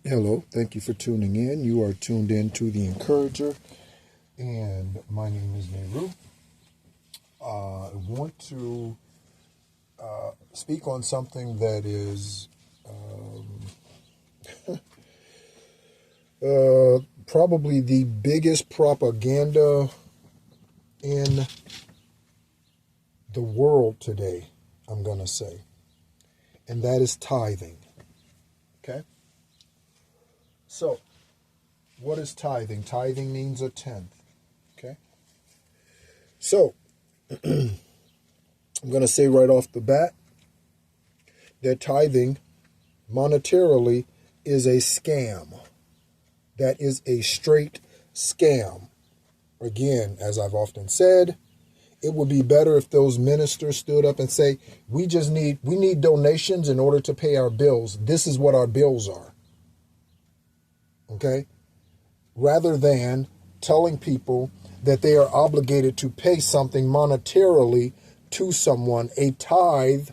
Hello, thank you for tuning in. You are tuned in to The Encourager, and my name is Nehru. I want to speak on something that is probably the biggest propaganda in the world today, I'm going to say, and that is tithing. Okay? So, what is tithing? Tithing means a tenth. Okay? So, I'm going to say right off the bat that tithing monetarily is a scam. That is a straight scam. Again, as I've often said, it would be better if those ministers stood up and say, we need donations in order to pay our bills. This is what our bills are. Okay? Rather than telling people that they are obligated to pay something monetarily to someone. A tithe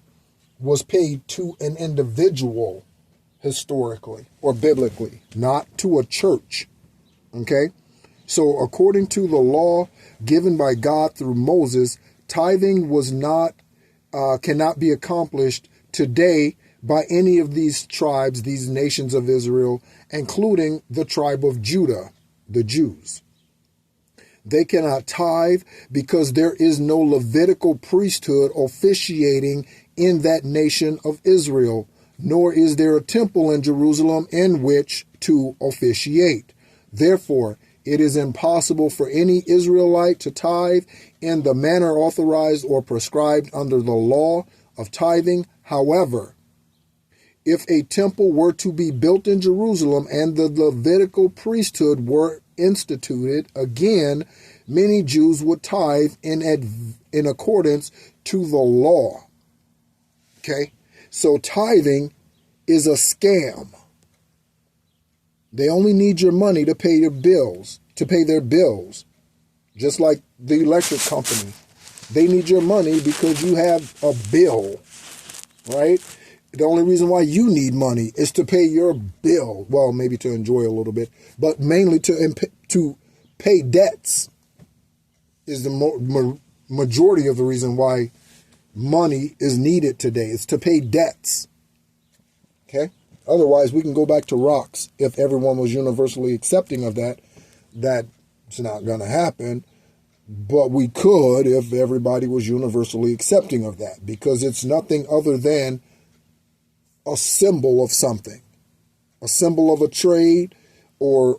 was paid to an individual historically or biblically, not to a church. Okay? So according to the law given by God through Moses, tithing cannot be accomplished today by any of these tribes, these nations of Israel, including the tribe of Judah, the Jews. They cannot tithe because there is no Levitical priesthood officiating in that nation of Israel, nor is there a temple in Jerusalem in which to officiate. Therefore, it is impossible for any Israelite to tithe in the manner authorized or prescribed under the law of tithing. However, if a temple were to be built in Jerusalem and the Levitical priesthood were instituted, again, many Jews would tithe in accordance to the law. Okay? So tithing is a scam. They only need your money to pay their bills. Just like the electric company. They need your money because you have a bill, right? The only reason why you need money is to pay your bill. Well, maybe to enjoy a little bit, but mainly to pay debts is the majority of the reason why money is needed today. It's to pay debts. Okay? Otherwise, we can go back to rocks if everyone was universally accepting of that. That's not going to happen. But we could if everybody was universally accepting of that, because it's nothing other than a symbol of something, a symbol of a trade, or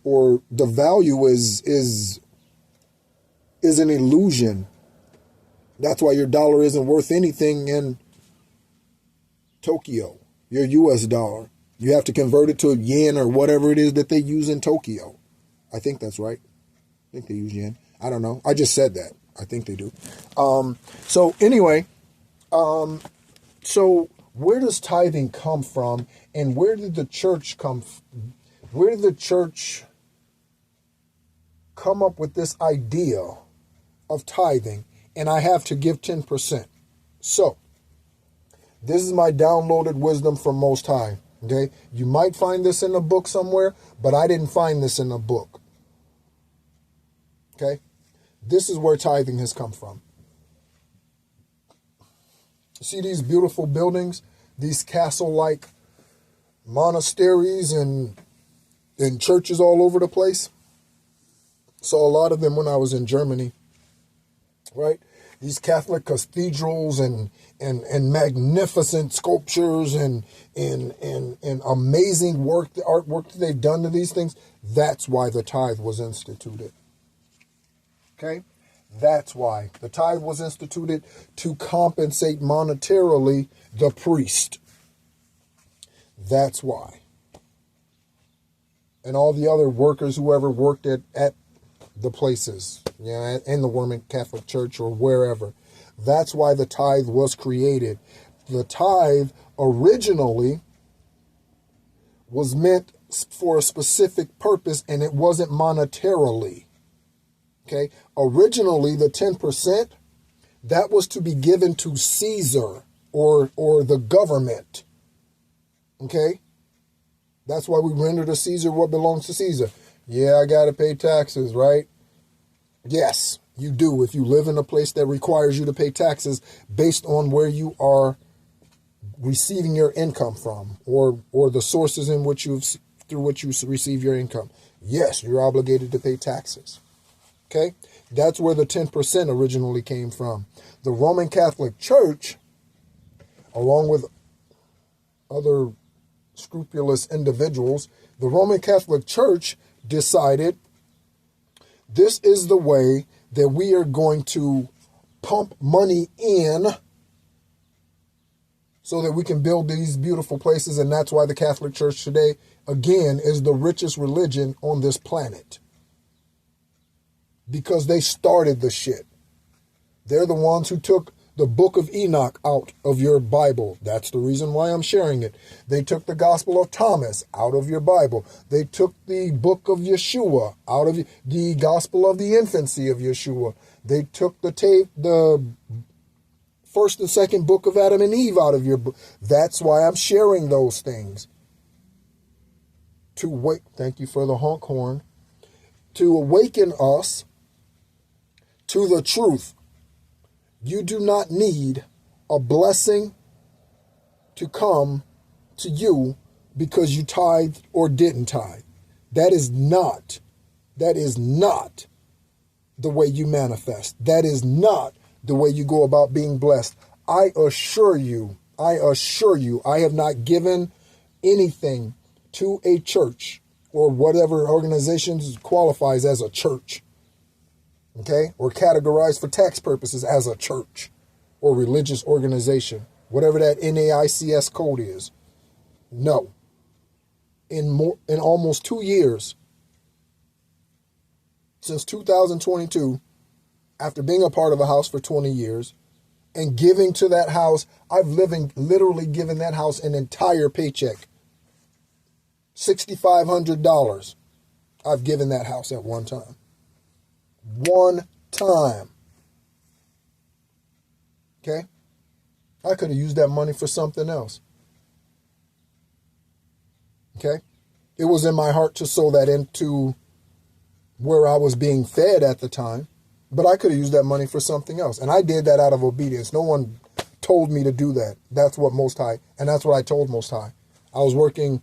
the value is an illusion. That's why your dollar isn't worth anything in Tokyo, your US dollar. You have to convert it to a yen or whatever it is that they use in Tokyo. I think that's right. I think they use yen. I don't know. I just said that. I think they do. So anyway, so where does tithing come from, and where did the church come up with this idea of tithing? And I have to give 10%. So this is my downloaded wisdom from Most High. Okay, you might find this in a book somewhere, but I didn't find this in a book. Okay, this is where tithing has come from. See these beautiful buildings, these castle-like monasteries and churches all over the place. Saw a lot of them when I was in Germany, right? These Catholic cathedrals and magnificent sculptures and amazing artwork that they've done to these things. That's why the tithe was instituted. Okay? That's why the tithe was instituted, to compensate monetarily the priest. That's why. And all the other workers, whoever worked at the places, in the Roman Catholic Church or wherever. That's why the tithe was created. The tithe originally was meant for a specific purpose, and it wasn't monetarily. Okay? Originally, the 10%, that was to be given to Caesar or the government. Okay? That's why we render to Caesar what belongs to Caesar. Yeah, I got to pay taxes, right? Yes, you do. If you live in a place that requires you to pay taxes based on where you are receiving your income from, or the sources in which through which you receive your income. Yes, you're obligated to pay taxes. Okay? That's where the 10% originally came from. The Roman Catholic Church, along with other scrupulous individuals, the Roman Catholic Church decided this is the way that we are going to pump money in so that we can build these beautiful places. And that's why the Catholic Church today, again, is the richest religion on this planet. Because they started the shit. They're the ones who took the book of Enoch out of your Bible. That's the reason why I'm sharing it. They took the Gospel of Thomas out of your Bible. They took the book of Yeshua out of the Gospel of the infancy of Yeshua. They took the first and second book of Adam and Eve out of your book. That's why I'm sharing those things. Thank you for the honk horn. To awaken us to the truth. You do not need a blessing to come to you because you tithed or didn't tithe. That is not the way you manifest. That is not the way you go about being blessed. I assure you, I have not given anything to a church or whatever organization qualifies as a church. Okay, or categorized for tax purposes as a church or religious organization, whatever that NAICS code is. No. In almost 2 years, since 2022, after being a part of a house for 20 years and giving to that house, I've literally given that house an entire paycheck. $6,500 I've given that house at one time. One time. Okay? I could have used that money for something else. Okay? It was in my heart to sow that into where I was being fed at the time, but I could have used that money for something else. And I did that out of obedience. No one told me to do that. That's what Most High, and that's what I told Most High. I was working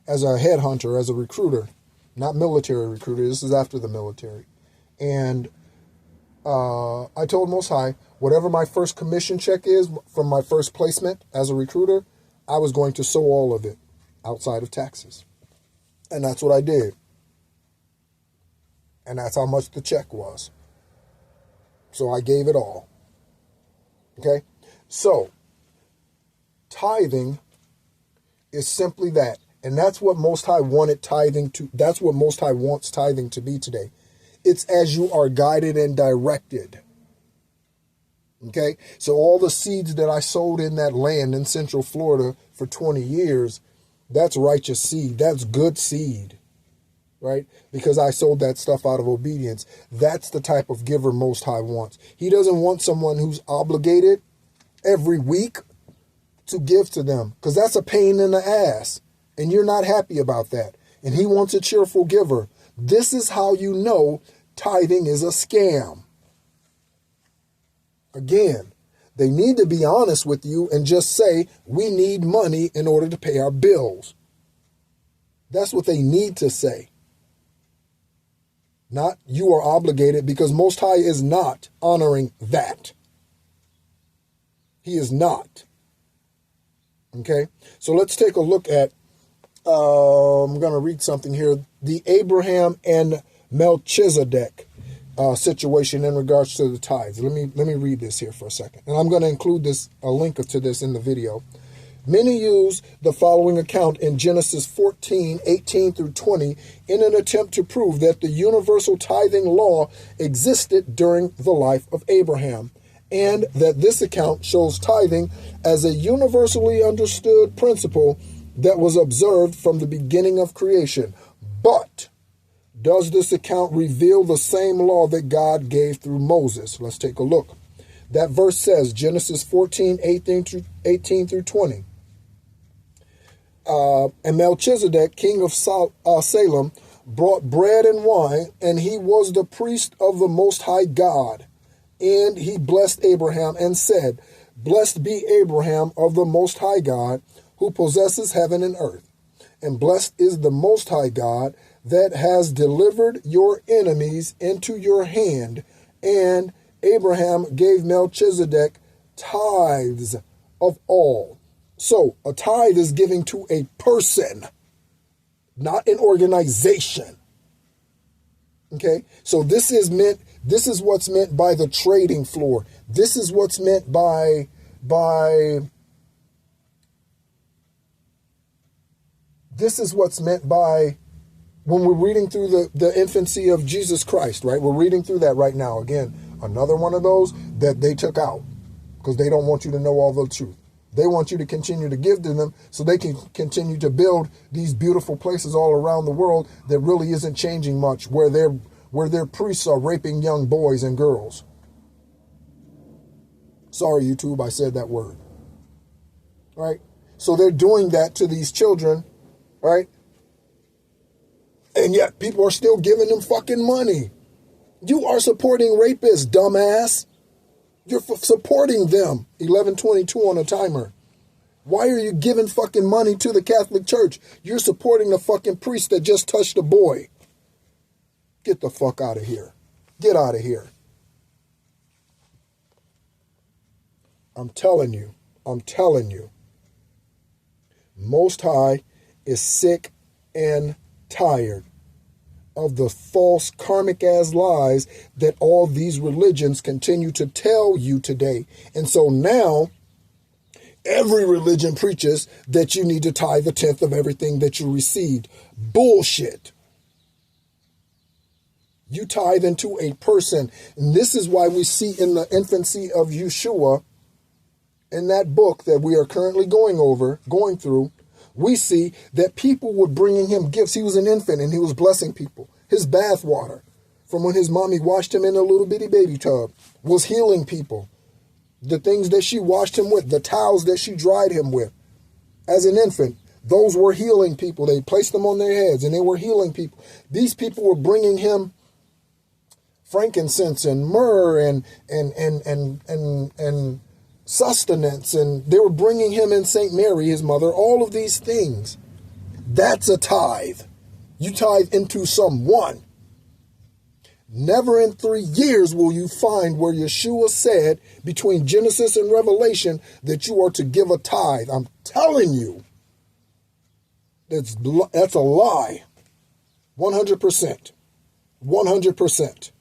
as a headhunter, as a recruiter, not military recruiter. This is after the military. And I told Most High, whatever my first commission check is from my first placement as a recruiter, I was going to sow all of it outside of taxes. And that's what I did. And that's how much the check was. So I gave it all. Okay? So, tithing is simply that. And that's what Most High wanted tithing to, that's what Most High wants tithing to be today. It's as you are guided and directed. Okay? So all the seeds that I sowed in that land in Central Florida for 20 years, that's righteous seed. That's good seed. Right? Because I sowed that stuff out of obedience. That's the type of giver Most High wants. He doesn't want someone who's obligated every week to give to them, because that's a pain in the ass. And you're not happy about that. And he wants a cheerful giver. This is how you know tithing is a scam. Again, they need to be honest with you and just say, we need money in order to pay our bills. That's what they need to say. Not you are obligated, because Most High is not honoring that. He is not. Okay? So let's take a look at, I'm going to read something here. The Abraham and Melchizedek situation in regards to the tithes. Let me read this here for a second. And I'm going to include a link to this in the video. Many use the following account in Genesis 14, 18 through 20 in an attempt to prove that the universal tithing law existed during the life of Abraham, and that this account shows tithing as a universally understood principle that was observed from the beginning of creation. But does this account reveal the same law that God gave through Moses? Let's take a look. That verse says, Genesis 14, 18 through 20. And Melchizedek, king of Salem, brought bread and wine, and he was the priest of the Most High God. And he blessed Abraham and said, Blessed be Abraham of the Most High God, who possesses heaven and earth. And blessed is the Most High God that has delivered your enemies into your hand. And Abraham gave Melchizedek tithes of all. So a tithe is giving to a person, not an organization. Okay, so this is what's meant by the trading floor. This is what's meant by when we're reading through the infancy of Jesus Christ, right? We're reading through that right now. Again, another one of those that they took out because they don't want you to know all the truth. They want you to continue to give to them so they can continue to build these beautiful places all around the world that really isn't changing much, where their priests are raping young boys and girls. Sorry, YouTube, I said that word. Right? So they're doing that to these children, right? And yet people are still giving them fucking money. You are supporting rapists, dumbass. You're supporting them. 11:22 on a timer. Why are you giving fucking money to the Catholic Church? You're supporting the fucking priest that just touched a boy. Get the fuck out of here. Get out of here. I'm telling you. Most High is sick and tired of the false karmic ass lies that all these religions continue to tell you today. And so now every religion preaches that you need to tithe 1/10 of everything that you received. Bullshit. You tithe into a person. And this is why we see in the infancy of Yeshua, in that book that we are currently going through, we see that people were bringing him gifts. He was an infant and he was blessing people. His bath water from when his mommy washed him in a little bitty baby tub was healing people. The things that she washed him with, the towels that she dried him with as an infant, those were healing people. They placed them on their heads and they were healing people. These people were bringing him frankincense and myrrh and sustenance, and they were bringing him in St. Mary, his mother, all of these things. That's a tithe. You tithe into someone. Never in 3 years will you find where Yeshua said between Genesis and Revelation that you are to give a tithe. I'm telling you, that's a lie. 100%. 100%.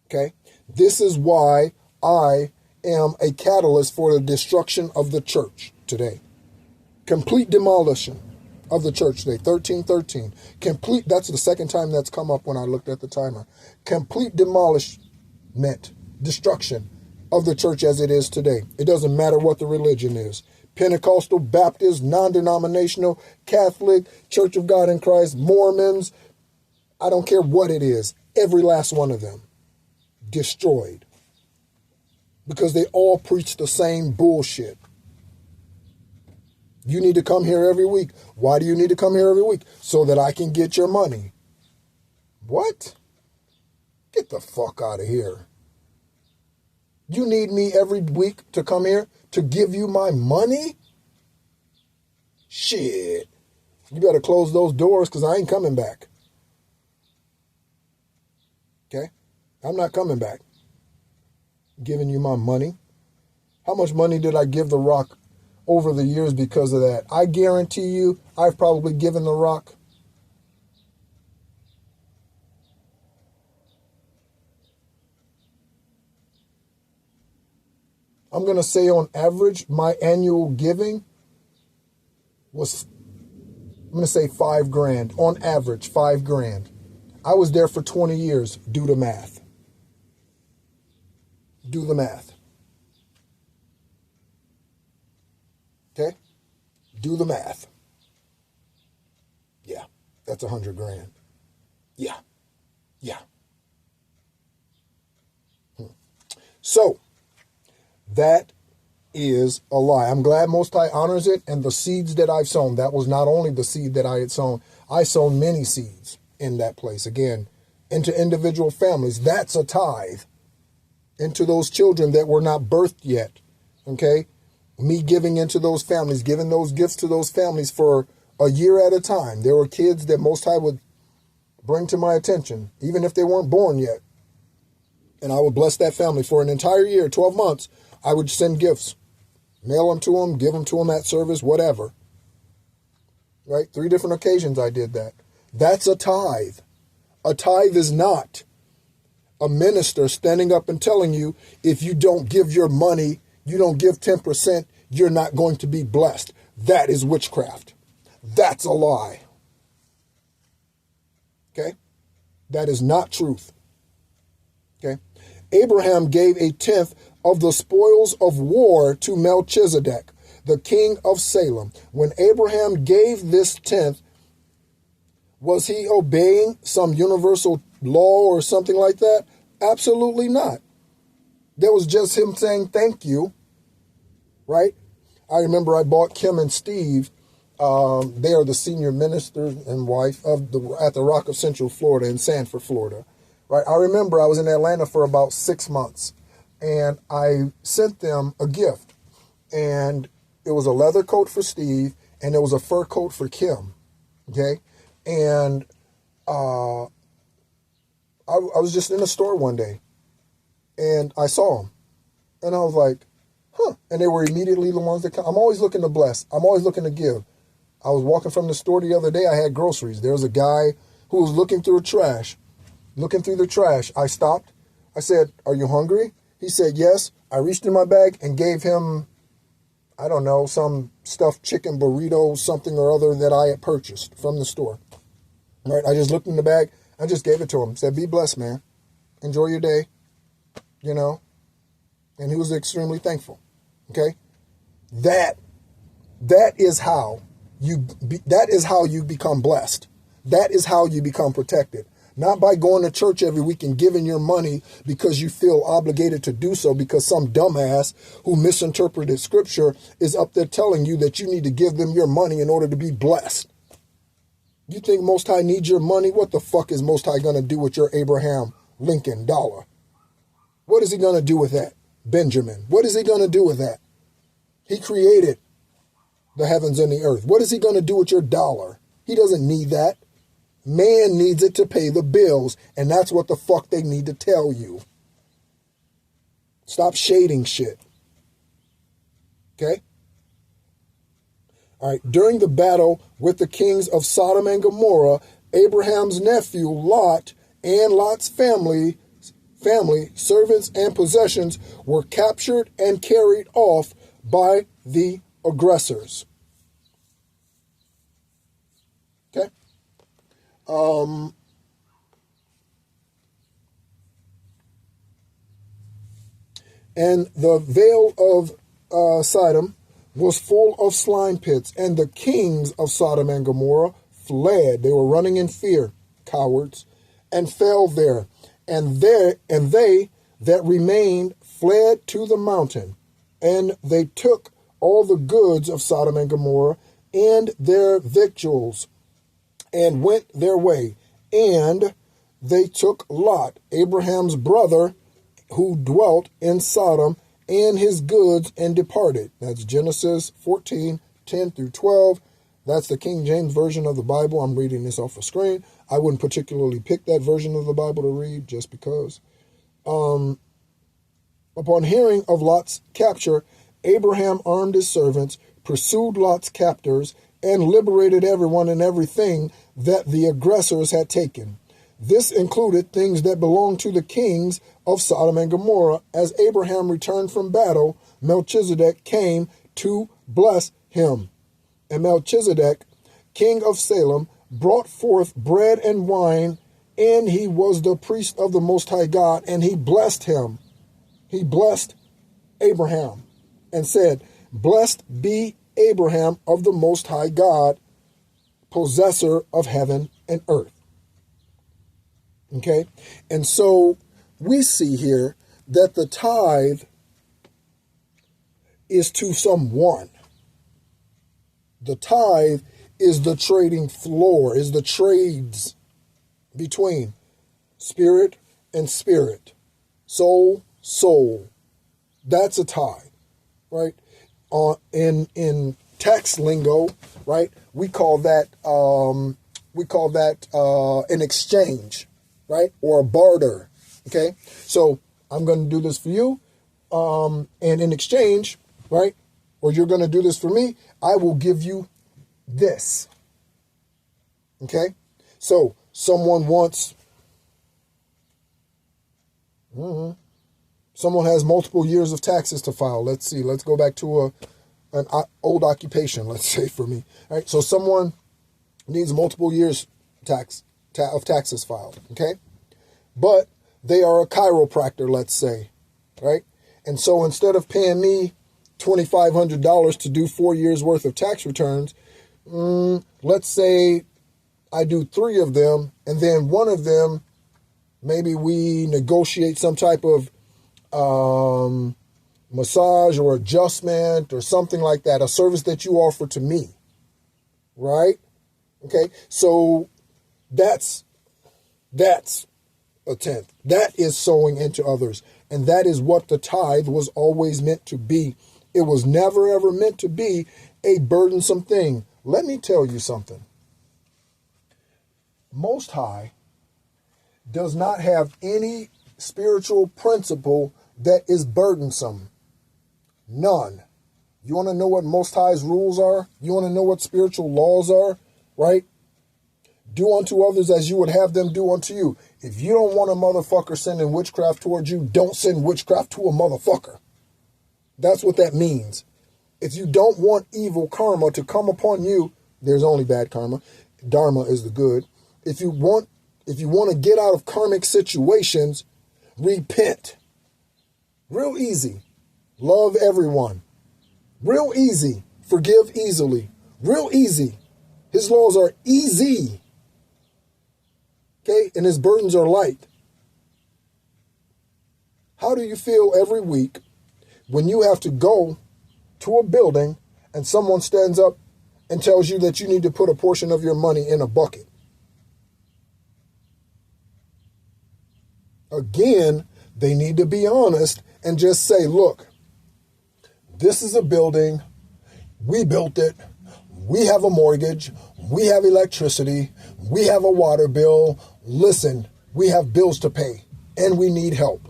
Okay? This is why I am a catalyst for the destruction of the church today. Complete demolition of the church today. 13:13. Complete. That's the second time that's come up when I looked at the timer. Complete demolishment, destruction of the church as it is today. It doesn't matter what the religion is. Pentecostal, Baptist, non-denominational, Catholic, Church of God in Christ, Mormons. I don't care what it is. Every last one of them destroyed. Because they all preach the same bullshit. You need to come here every week. Why do you need to come here every week? So that I can get your money. What? Get the fuck out of here. You need me every week to come here to give you my money? Shit. You better close those doors because I ain't coming back. Okay? I'm not coming back. Giving you my money. How much money did I give The Rock over the years because of that? I guarantee you I've probably given The Rock I'm going to say on average, my annual giving was, I'm going to say $5,000. On average, $5,000. I was there for 20 years. Do the math. Do the math. Okay? Do the math. Yeah, that's $100,000. Yeah. Yeah. So, that is a lie. I'm glad Most High honors it, and the seeds that I've sown, that was not only the seed that I had sown. I sown many seeds in that place. Again, into individual families. That's a tithe. Into those children that were not birthed yet. Okay? Me giving into those families, giving those gifts to those families for a year at a time. There were kids that Most High would bring to my attention, even if they weren't born yet. And I would bless that family for an entire year, 12 months. I would send gifts, mail them to them, give them to them at service, whatever. Right? 3 different occasions I did that. That's a tithe. A tithe is not a minister standing up and telling you, if you don't give your money, you don't give 10%, you're not going to be blessed. That is witchcraft. That's a lie. Okay? That is not truth. Okay? Abraham gave a tenth of the spoils of war to Melchizedek, the king of Salem. When Abraham gave this tenth, was he obeying some universal law or something like that? Absolutely not. That was just him saying thank you, right? I remember I bought Kim and Steve. They are the senior minister and wife at the Rock of Central Florida in Sanford, Florida. Right? I remember I was in Atlanta for about 6 months, and I sent them a gift, and it was a leather coat for Steve, and it was a fur coat for Kim. Okay, and I was just in the store one day, and I saw them, and I was like, huh. And they were immediately the ones that come. I'm always looking to bless. I'm always looking to give. I was walking from the store the other day. I had groceries. There was a guy who was looking through the trash. I stopped. I said, "Are you hungry?" He said, "Yes." I reached in my bag and gave him, I don't know, some stuffed chicken burrito, something or other that I had purchased from the store. Right? I just looked in the bag. I just gave it to him. Said, "Be blessed, man. Enjoy your day." You know? And he was extremely thankful. Okay? That is how you become blessed. That is how you become protected. Not by going to church every week and giving your money because you feel obligated to do so because some dumbass who misinterpreted scripture is up there telling you that you need to give them your money in order to be blessed. You think Most High needs your money? What the fuck is Most High going to do with your Abraham Lincoln dollar? What is he going to do with that? Benjamin. What is he going to do with that? He created the heavens and the earth. What is he going to do with your dollar? He doesn't need that. Man needs it to pay the bills, and that's what the fuck they need to tell you. Stop shading shit. Okay? All right. During the battle with the kings of Sodom and Gomorrah, Abraham's nephew Lot and Lot's family, servants, and possessions were captured and carried off by the aggressors. Okay? And the vale of Sodom was full of slime pits, and the kings of Sodom and Gomorrah fled. They were running in fear, cowards, and fell there. And they that remained fled to the mountain, and they took all the goods of Sodom and Gomorrah and their victuals, and went their way. And they took Lot, Abraham's brother, who dwelt in Sodom, and his goods, and departed. That's Genesis 14, 10 through 12. That's the King James Version of the Bible. I'm reading this off the screen. I wouldn't particularly pick that version of the Bible to read just because. Upon hearing of Lot's capture, Abraham armed his servants, pursued Lot's captors, and liberated everyone and everything that the aggressors had taken. This included things that belonged to the kings of Sodom and Gomorrah. As Abraham returned from battle, Melchizedek came to bless him. And Melchizedek, king of Salem, brought forth bread and wine, and he was the priest of the Most High God, and he blessed him. He blessed Abraham and said, "Blessed be Abraham of the Most High God, possessor of heaven and earth." Okay? And so we see here that the tithe is to someone. The tithe is the trading floor, is the trades between spirit and spirit, soul, soul. That's a tithe, right? In tax lingo, right? We call that an exchange, right? Or a barter. Okay, so I'm going to do this for you, and in exchange, right? Or you're going to do this for me. I will give you this. Okay, so someone wants. Someone has multiple years of taxes to file. Let's see. Let's go back to an old occupation. Let's say for me. All right. So someone needs multiple years of taxes filed. Okay, but they are a chiropractor. Let's say, right. And so instead of paying me $2,500 to do 4 years worth of tax returns, let's say I do 3 of them, and then one of them, maybe we negotiate some type of massage or adjustment or something like that, a service that you offer to me, right? Okay, so that's a tenth. That is sowing into others, and that is what the tithe was always meant to be. It was never ever meant to be a burdensome thing. Let me tell you something. Most High does not have any spiritual principle that is burdensome. None. You want to know what Most High's rules are? You want to know what spiritual laws are? Right? Do unto others as you would have them do unto you. If you don't want a motherfucker sending witchcraft towards you, don't send witchcraft to a motherfucker. That's what that means. If you don't want evil karma to come upon you, there's only bad karma. Dharma is the good. If you want to get out of karmic situations, repent. Real easy. Love everyone. Real easy. Forgive easily. Real easy. His laws are easy. Okay? And his burdens are light. How do you feel every week when you have to go to a building and someone stands up and tells you that you need to put a portion of your money in a bucket? Again, they need to be honest and just say, look, this is a building. We built it. We have a mortgage. We have electricity. We have a water bill. Listen, we have bills to pay and we need help.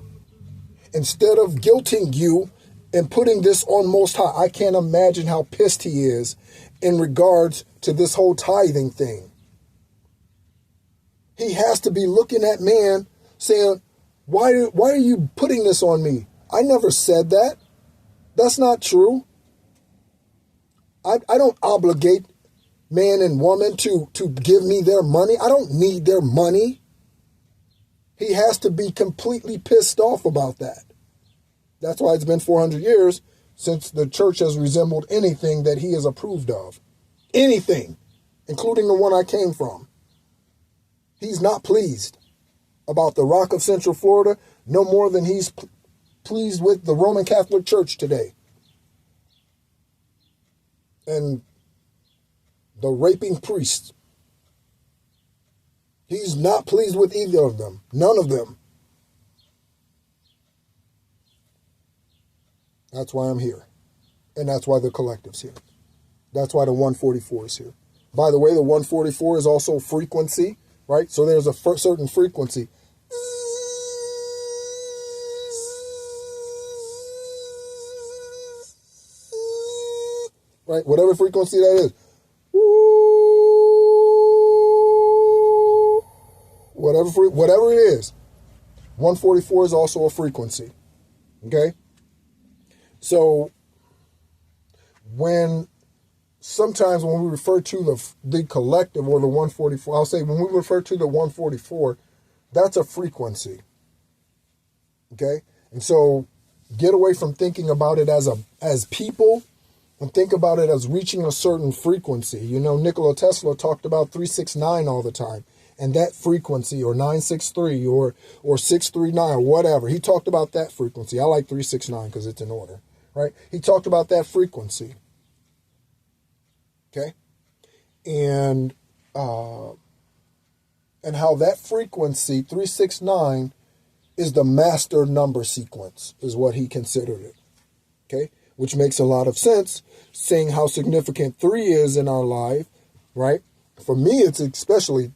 Instead of guilting you and putting this on Most High, I can't imagine how pissed he is in regards to this whole tithing thing. He has to be looking at man saying, why are you putting this on me? I never said that. That's not true. I don't obligate man and woman to give me their money. I don't need their money. He has to be completely pissed off about that. That's why it's been 400 years since the church has resembled anything that he has approved of. Anything, including the one I came from. He's not pleased about the Rock of Central Florida no more than he's pleased with the Roman Catholic Church today. And the raping priests. He's not pleased with either of them. None of them. That's why I'm here. And that's why the collective's here. That's why the 144 is here. By the way, the 144 is also frequency, right? So there's a certain frequency. Right? Whatever frequency that is. Whatever it is. 144 is also a frequency. Okay? So sometimes when we refer to the collective or the 144, I'll say when we refer to the 144, that's a frequency. Okay? And so get away from thinking about it as people and think about it as reaching a certain frequency. You know, Nikola Tesla talked about 369 all the time. And that frequency, or 963 or 639 or whatever, he talked about that frequency. I like 369 because it's in order. right? He talked about that frequency. Okay? And how that frequency, 369, is the master number sequence, is what he considered it. Okay? Which makes a lot of sense, seeing how significant 3 is in our life, right? For me, it's especially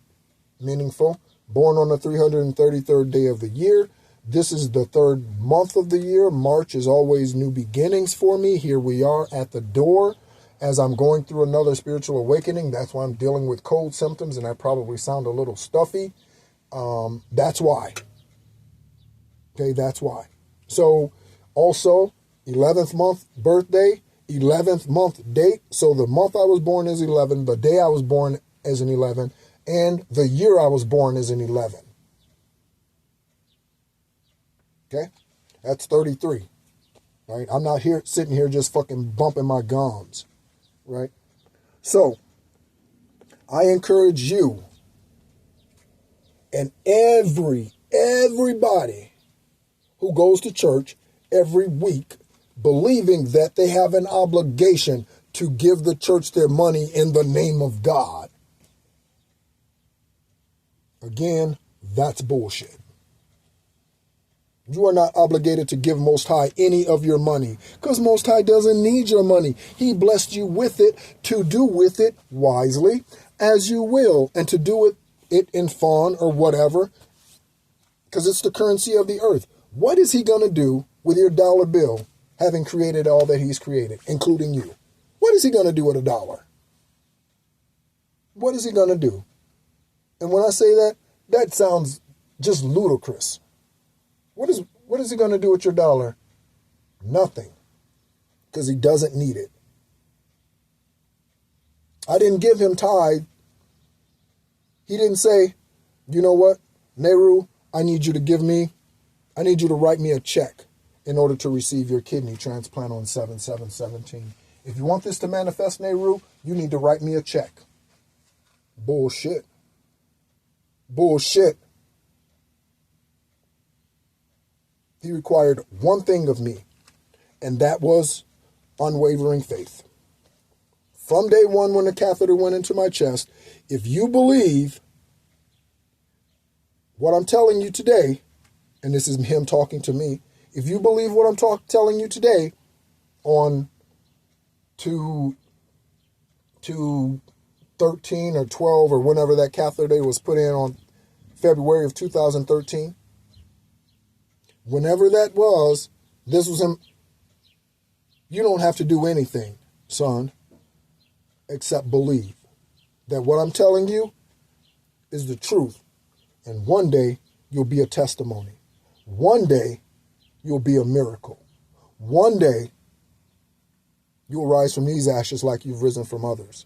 meaningful. Born on the 333rd day of the year. This is the 3rd month of the year. March is always new beginnings for me. Here we are at the door as I'm going through another spiritual awakening. That's why I'm dealing with cold symptoms and I probably sound a little stuffy. That's why. Okay, that's why. So also 11th month birthday, 11th month date. So the month I was born is 11, the day I was born is an 11, and the year I was born is an 11. Okay? That's 33. Right? I'm not here sitting here just fucking bumping my gums. Right? So, I encourage you and everybody who goes to church every week believing that they have an obligation to give the church their money in the name of God. Again, that's bullshit. You are not obligated to give Most High any of your money because Most High doesn't need your money. He blessed you with it to do with it wisely as you will and to do it in fawn or whatever because it's the currency of the earth. What is he going to do with your dollar bill having created all that he's created, including you? What is he going to do with $1? What is he going to do? And when I say that, that sounds just ludicrous. What is he going to do with your dollar? Nothing. Because he doesn't need it. I didn't give him tithe. He didn't say, you know what, Nehru, I need you to write me a check in order to receive your kidney transplant on 7/7/17. If you want this to manifest, Nehru, you need to write me a check. Bullshit. Bullshit. He required one thing of me, and that was unwavering faith. From day one when the catheter went into my chest, if you believe what I'm telling you today, and this is him talking to me, if you believe what I'm telling you today on to 13 or 12 or whenever that catheter day was put in on February of 2013, whenever that was, this was him. You don't have to do anything, son, except believe that what I'm telling you is the truth. And one day you'll be a testimony. One day you'll be a miracle. One day you'll rise from these ashes like you've risen from others.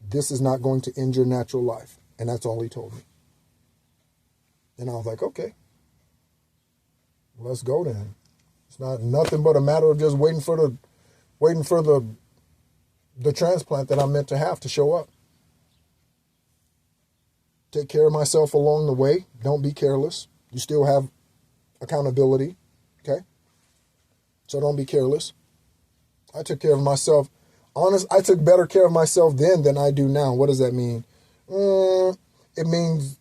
This is not going to end your natural life. And that's all he told me. And I was like, okay, let's go then. It's not nothing but a matter of just waiting for the transplant that I'm meant to have to show up. Take care of myself along the way. Don't be careless. You still have accountability, okay? So don't be careless. I took care of myself. I took better care of myself then than I do now. What does that mean? It means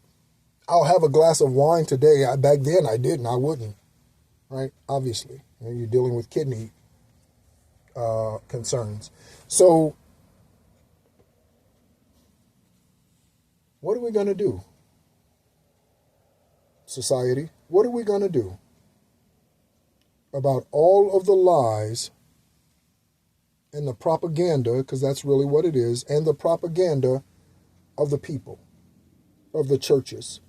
I'll have a glass of wine today. Back then I didn't. I wouldn't, right? Obviously. You're dealing with kidney concerns. So what are we going to do? Society, what are we going to do about all of the lies and the propaganda, because that's really what it is, and the propaganda of the people, of the churches?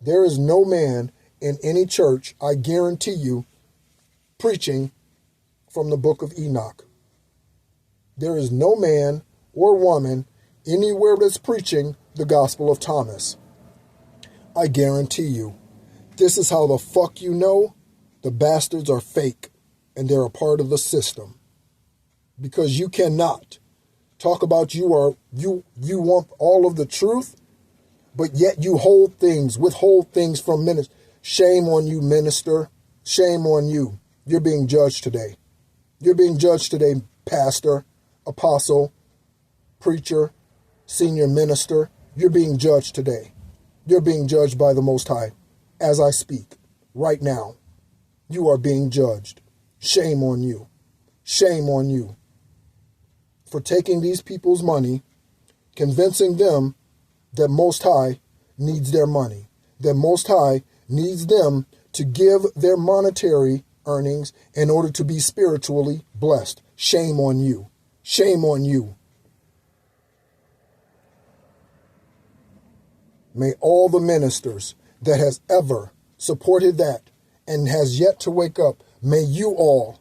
There is no man in any church, I guarantee you, preaching from the book of Enoch. There is no man or woman anywhere that's preaching the Gospel of Thomas. I guarantee you. This is how the fuck you know the bastards are fake and they're a part of the system. Because you cannot talk about you want all of the truth, but yet you withhold things from ministers. Shame on you, minister. Shame on you. You're being judged today. You're being judged today, pastor, apostle, preacher, senior minister. You're being judged today. You're being judged by the Most High. As I speak, right now, you are being judged. Shame on you. Shame on you for taking these people's money, convincing them that Most High needs their money, that Most High needs them to give their monetary earnings in order to be spiritually blessed. Shame on you. Shame on you. May all the ministers that has ever supported that and has yet to wake up, may you all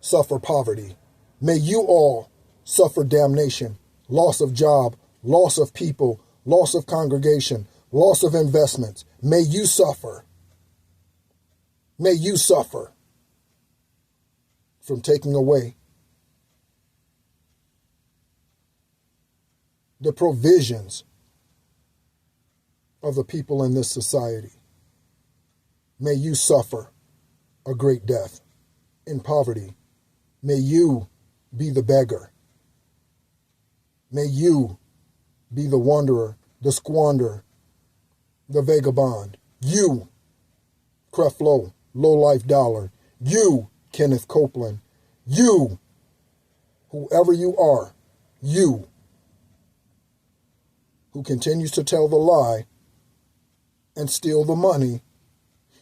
suffer poverty. May you all suffer damnation, loss of job, loss of people, loss of congregation, loss of investments. May you suffer. May you suffer from taking away the provisions of the people in this society. May you suffer a great death in poverty. May you be the beggar. May you be the wanderer, the squanderer, the vagabond. You, Creflo, Low-Life Dollar. You, Kenneth Copeland. You, whoever you are, you, who continues to tell the lie and steal the money,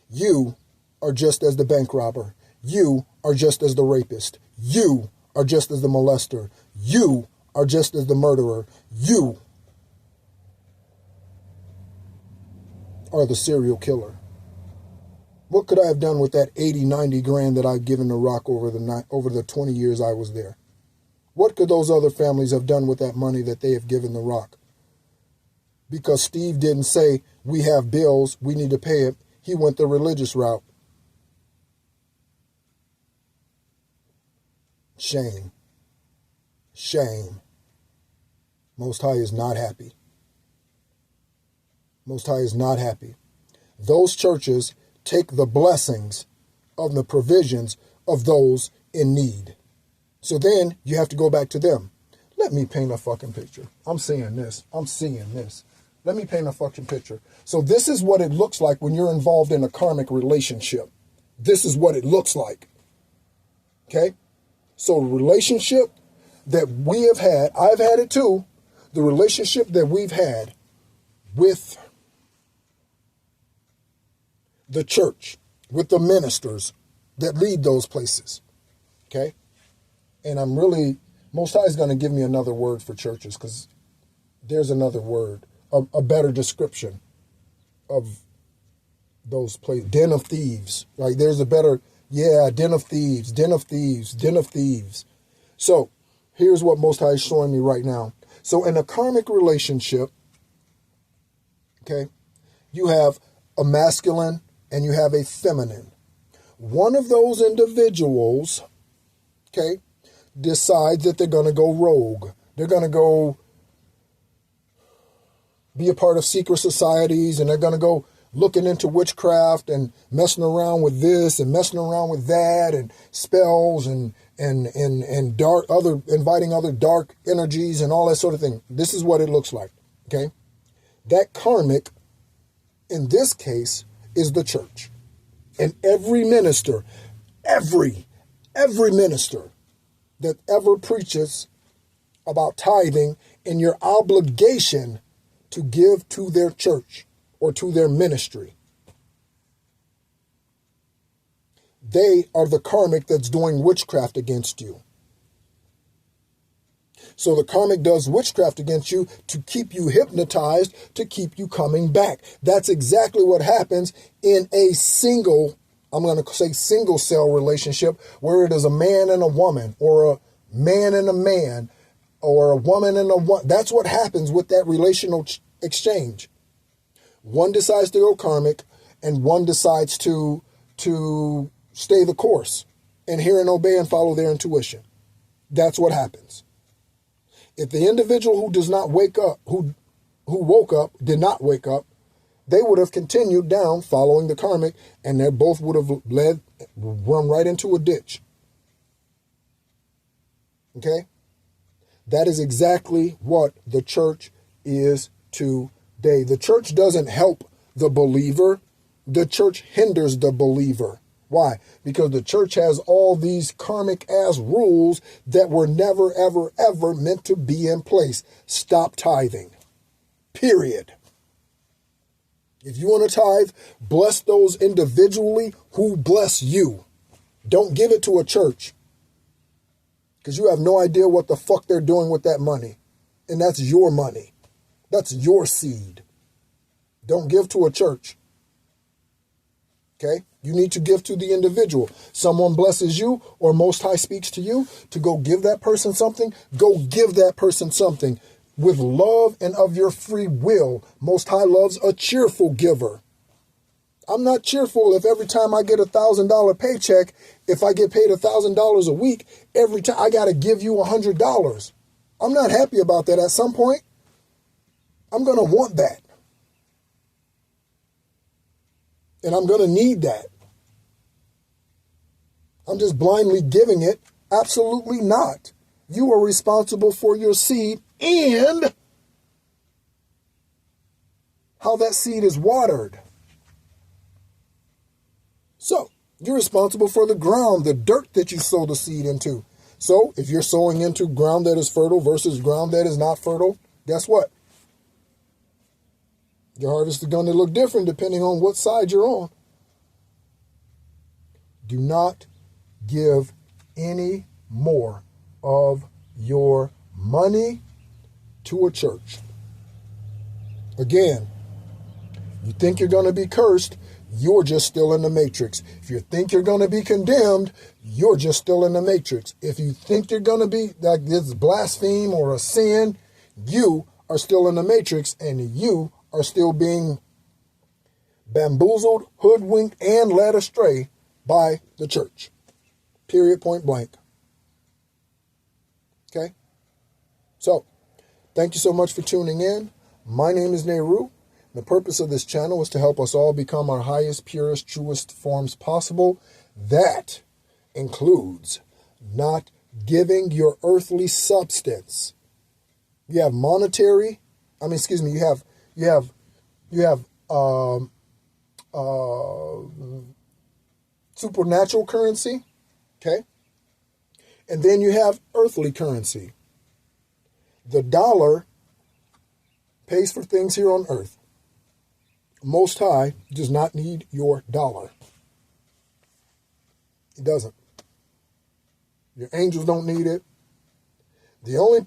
you are just as the bank robber. You are just as the rapist. You are just as the molester. You are just as the murderer. You are the serial killer. What could I have done with that 80, 90 grand that I've given to Rock over the 20 years I was there? What could those other families have done with that money that they have given the Rock? Because Steve didn't say, we have bills, we need to pay it. He went the religious route. Shame. Shame. Most High is not happy. Most High is not happy. Those churches take the blessings of the provisions of those in need. So then you have to go back to them. Let me paint a fucking picture. I'm seeing this. I'm seeing this. Let me paint a fucking picture. So this is what it looks like when you're involved in a karmic relationship. This is what it looks like. Okay? So the relationship that we have had, I've had it too, the relationship that we've had with the church, with the ministers that lead those places. Okay? And I'm really, Most High is going to give me another word for churches, because there's another word, a better description of those places. Den of thieves. Like there's a better, den of thieves, den of thieves, den of thieves. So here's what Most High is showing me right now. So in a karmic relationship, okay, you have a masculine and you have a feminine. One of those individuals, okay, decides that they're going to go rogue. They're going to go be a part of secret societies, and they're going to go looking into witchcraft and messing around with this and messing around with that, and spells and dark other, inviting other dark energies and all that sort of thing. This is what it looks like. Okay. That karmic in this case is the church. And every minister, every minister that ever preaches about tithing and your obligation to give to their church or to their ministry, they are the karmic that's doing witchcraft against you. So the karmic does witchcraft against you to keep you hypnotized, to keep you coming back. That's exactly what happens in a single, I'm going to say single cell relationship, where it is a man and a woman, or a man and a man, or a woman and a woman. That's what happens with that relational exchange. One decides to go karmic, and one decides to stay the course and hear and obey and follow their intuition. That's what happens. If the individual who does not wake up, who woke up, did not wake up, they would have continued down following the karmic, and they both would have run right into a ditch. Okay? That is exactly what the church is today. The church doesn't help the believer. The church hinders the believer. Why? Because the church has all these karmic-ass rules that were never, ever, ever meant to be in place. Stop tithing. Period. If you want to tithe, bless those individually who bless you. Don't give it to a church. Because you have no idea what the fuck they're doing with that money. And that's your money. That's your seed. Don't give to a church. Okay? You need to give to the individual. Someone blesses you or Most High speaks to you to go give that person something. Go give that person something with love and of your free will. Most High loves a cheerful giver. I'm not cheerful if every time I get $1,000 paycheck, if I get paid $1,000 a week, every time I got to give you $100. I'm not happy about that. At some point, I'm going to want that. And I'm going to need that. I'm just blindly giving it. Absolutely not. You are responsible for your seed and how that seed is watered. So, you're responsible for the ground, the dirt that you sow the seed into. So, if you're sowing into ground that is fertile versus ground that is not fertile, guess what? Your harvest is going to look different depending on what side you're on. Do not give any more of your money to a church. Again, you think you're going to be cursed, you're just still in the matrix. If you think you're going to be condemned, you're just still in the matrix. If you think you're going to be like this blaspheme or a sin, you are still in the matrix and you are still being bamboozled, hoodwinked, and led astray by the church. Period, point blank. Okay? So, thank you so much for tuning in. My name is Nehru. The purpose of this channel is to help us all become our highest, purest, truest forms possible. That includes not giving your earthly substance. You have monetary, you have supernatural currency, okay? And then you have earthly currency. The dollar pays for things here on earth. Most High does not need your dollar. He doesn't. Your angels don't need it. The only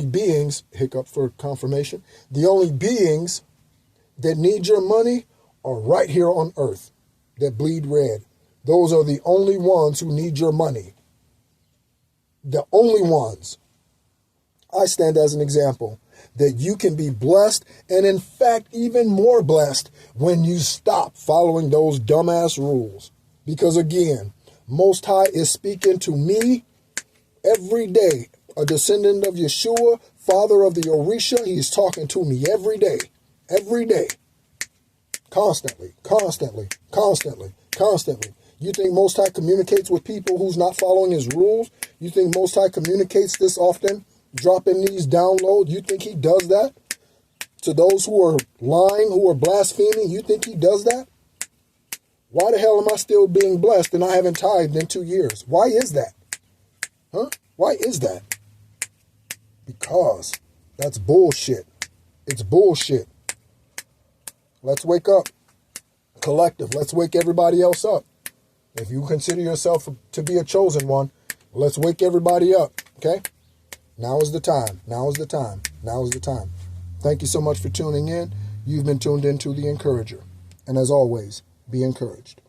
beings, hiccup for confirmation, the only beings that need your money are right here on earth that bleed red. Those are the only ones who need your money. The only ones. I stand as an example that you can be blessed and in fact even more blessed when you stop following those dumbass rules. Because again, Most High is speaking to me every day. A descendant of Yeshua, father of the Orisha, he's talking to me every day. Every day. Constantly, constantly, constantly, constantly. You think Most High communicates with people who's not following his rules? You think Most High communicates this often? Dropping these downloads? You think he does that? To those who are lying, who are blaspheming, you think he does that? Why the hell am I still being blessed and I haven't tithed in 2 years? Why is that? Huh? Why is that? Because that's bullshit. It's bullshit. Let's wake up. Collective. Let's wake everybody else up. If you consider yourself to be a chosen one, let's wake everybody up. Okay? Now is the time. Now is the time. Now is the time. Thank you so much for tuning in. You've been tuned into The Encourager. And as always, be encouraged.